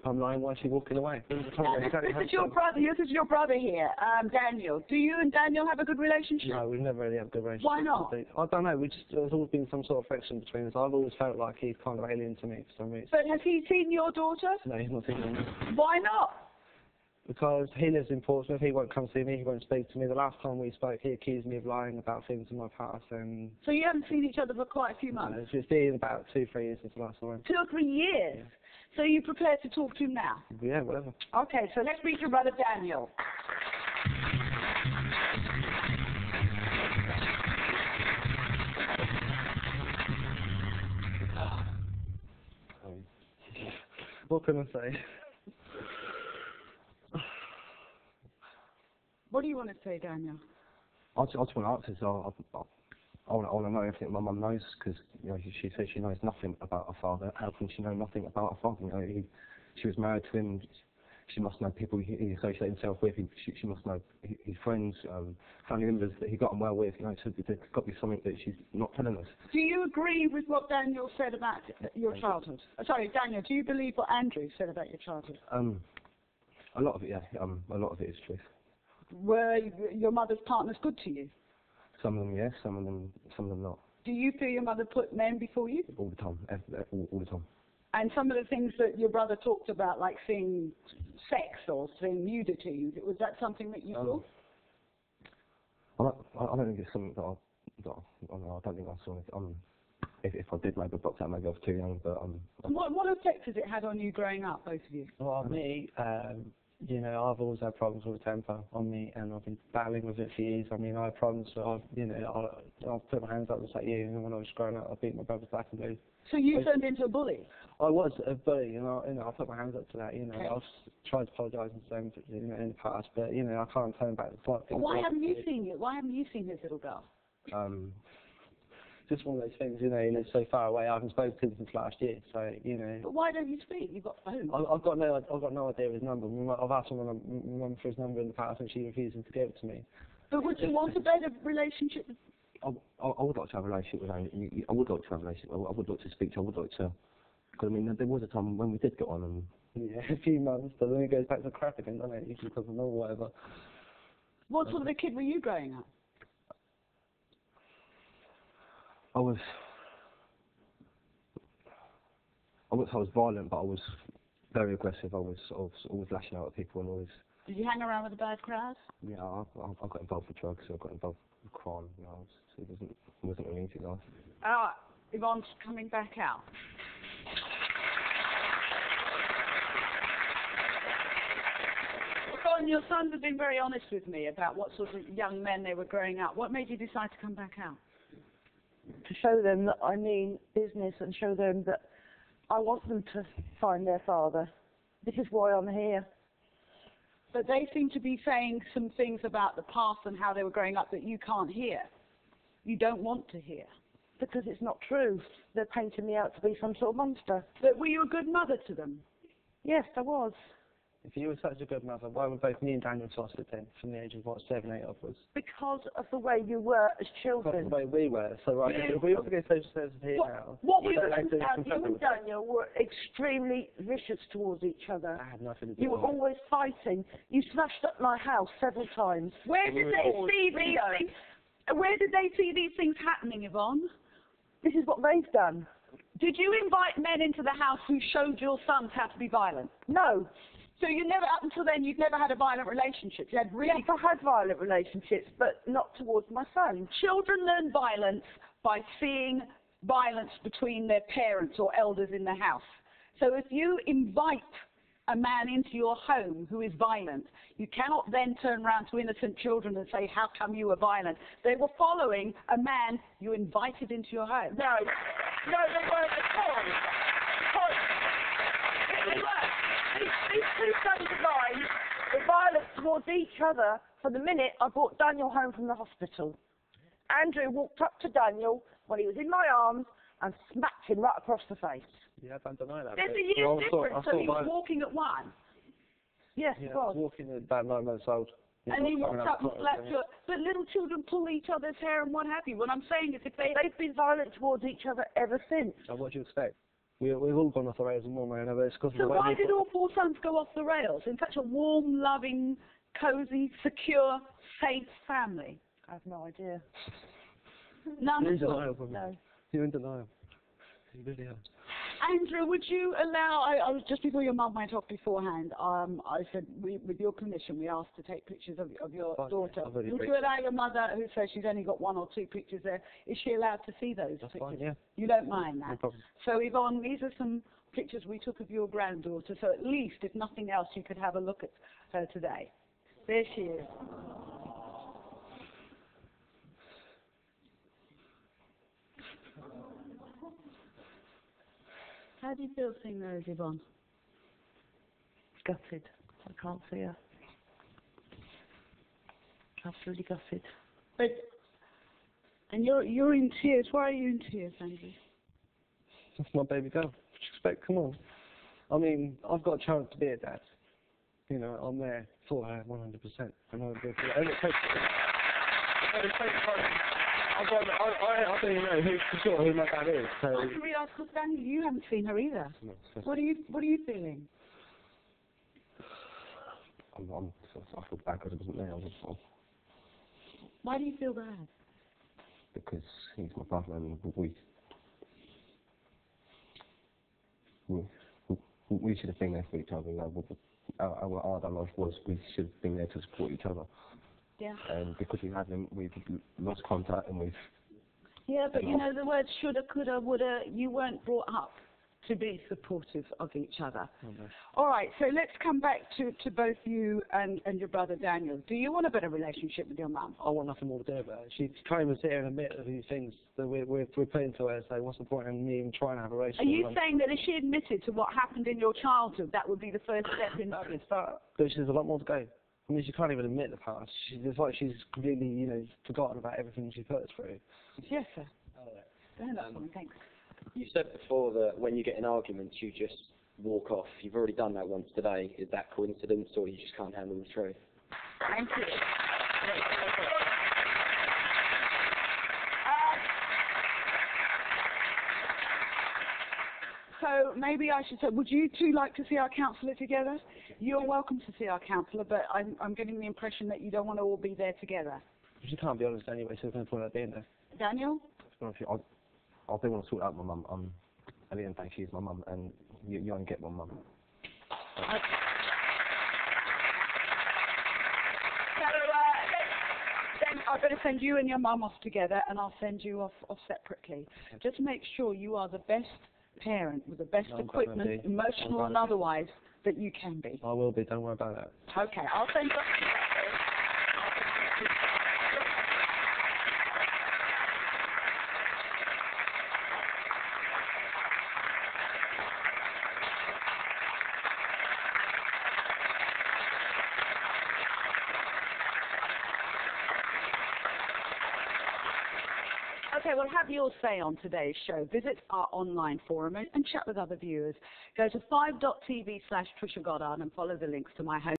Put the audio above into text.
I'm lying, why is she walking away? This is your brother here, Daniel. Do you and Daniel have a good relationship? No, we've never really had a good relationship. Why not? I don't know, there's always been some sort of friction between us. I've always felt like he's kind of alien to me for some reason. But has he seen your daughter? No, he's not seen me. Why not? Because he lives in Portsmouth, he won't come see me, he won't speak to me. The last time we spoke, he accused me of lying about things in my past. And so you haven't seen each other for quite a few months? No, it's been about 2-3 years since the last time. 2 or 3 years? Yeah. So you're prepared to talk to him now? Yeah, whatever. Okay, so let's meet your brother Daniel. What can I say? What do you want to say, Daniel? I just want to answer. So I want to know everything my mum knows, because she says she knows nothing about her father. How can she know nothing about her father? She was married to him. She must know people he associated himself with. She must know his friends, family members that he got on well with. So there's got to be something that she's not telling us. Do you agree with what Daniel said about your childhood? Sorry, Daniel, do you believe what Andrew said about your childhood? A lot of it, yeah. A lot of it is truth. Were your mother's partners good to you? Some of them, yes. Some of them not. Do you feel your mother put men before you? All the time, all the time. And some of the things that your brother talked about, like seeing sex or seeing nudity, was that something that you saw? I don't think it's something that I don't think I saw it. If I did, maybe blocked out, maybe I was too young. But what effect has it had on you growing up, both of you? Well, me, I've always had problems with temper on me, and I've been battling with it for years. I mean, I had problems where I've put my hands up just like you, and when I was growing up, I beat my brothers back and blue. So you turned into a bully? I was a bully, I put my hands up to that, Okay. I've tried to apologise and say in the past, but, I can't turn back the clock. Why haven't you seen it? Why haven't you seen this little girl? Just one of those things, he lives so far away. I haven't spoken to him since last year, so But why don't you speak? You've got phone. I've got no idea of his number. I've asked my mum for his number in the past, and she refuses to give it to me. But would you want a better relationship? I would like to have a relationship with him. I would like to have a relationship. I would like to speak to. I would like to. Because there was a time when we did get on, and yeah, a few months, but then it goes back to crap again, doesn't it? Usually because of or whatever. What sort of a kid were you growing up? I was violent, but I was very aggressive. I was always lashing out at people and always. Did you hang around with a bad crowd? Yeah, I got involved with drugs. I got involved with crime. So it wasn't really easy life. Yvonne's coming back out. Yvonne, your sons have been very honest with me about what sort of young men they were growing up. What made you decide to come back out? To show them that I mean business and show them that I want them to find their father. This is why I'm here. But they seem to be saying some things about the past and how they were growing up that you can't hear. You don't want to hear. Because it's not true. They're painting me out to be some sort of monster. But were you a good mother to them? Yes, I was. If you were such a good mother, why were both me and Daniel tossed it then, from the age of, 7, 8 upwards? Because of the way you were as children. Because the way we were. So, right, if we want to go social services here now... You and Daniel were extremely vicious towards each other. I had nothing to do You were with it. always fighting. You smashed up my house several times. Where did they see these things? Where did they see these things happening, Yvonne? This is what they've done. Did you invite men into the house who showed your sons how to be violent? No. So you never, up until then, you'd never had a violent relationship? You had really... Yes, I had violent relationships, but not towards my son. Children learn violence by seeing violence between their parents or elders in the house. So if you invite a man into your home who is violent, you cannot then turn around to innocent children and say, how come you were violent? They were following a man you invited into your home. No, they weren't at all. They weren't. These two sons of mine were violent towards each other from the minute I brought Daniel home from the hospital. Andrew walked up to Daniel when he was in my arms and smacked him right across the face. Yeah, I don't deny that. There's a year's difference, so he was walking at 1. Yes, yeah, it was. I was walking at about 9 months old. And he walked up and slapped you. But little children pull each other's hair and what have you. What I'm saying is if they've been violent towards each other ever since. So what do you expect? we've all gone off the rails in one way or another. It's because of So the way why we- did all 4 sons go off the rails in such a warm, loving, cosy, secure, safe family? I have no idea. None You're in at all. denial, woman. No. You're in denial. You really are. Andrew, would you allow, I was just before your mum went off beforehand, I said, with your permission, we asked to take pictures of your Fine, daughter. I've already Would you picked- allow your mother, who says she's only got 1 or 2 pictures there, is she allowed to see those That's pictures? fine, yeah. You don't mind that? No problem. So Yvonne, these are some pictures we took of your granddaughter, so at least, if nothing else, you could have a look at her today. There she is. How do you feel seeing those, Yvonne? Gutted. I can't see her. Absolutely gutted. But, and you're in tears. Why are you in tears, Andrew? That's my baby girl. What do you expect? Come on. I mean, I've got a chance to be a dad. You know, I'm there for her 100%. And I'll go for it. And it takes... I don't even know who, for sure who my dad is. So... I can realise, because Daniel, you haven't seen her either. No, so- What are you feeling? I feel bad because I wasn't there. Why do you feel bad? Because he's my brother and we should have been there for each other. You know, our hard life was we should have been there to support each other. Yeah. And because we haven't, we've lost contact and we've... Yeah, but you know, the words shoulda, coulda, woulda, you weren't brought up to be supportive of each other. Okay. All right, so let's come back to both you and your brother Daniel. Do you want a better relationship with your mum? I want nothing more to do about it. She can't even sit here and admit of these things that we're putting to her. So what's the point in me even trying to have a Are relationship you with her? saying that if she admitted to what happened in your childhood, that would be the first step in... That would start. But there's a lot more to go. I mean, she can't even admit the past. It's like she's completely, you know, forgotten about everything she put us through. Yes, sir. Hello. That's fine, thanks. You said before that when you get in arguments, you just walk off. You've already done that once today. Is that coincidence, or you just can't handle the truth? Thank you. So maybe I should say, would you two like to see our counsellor together? You're welcome to see our counsellor, but I'm getting the impression that you don't want to all be there together. She can't be honest anyway, so there's no point in being there. Daniel? I do want to sort out my mum. At the end of the day, she's my mum, and you only get one mum. Okay. Then I'm going to send you and your mum off together, and I'll send you off separately. Just make sure you are the best parent with the best No, I'm equipment, gonna be. emotional I'm and gonna otherwise, that you can be. I will be, don't worry about that. Okay, I'll send you. Okay, well, have your say on today's show. Visit our online forum and chat with other viewers. Go to 5.tv/Trisha Goddard and follow the links to my home.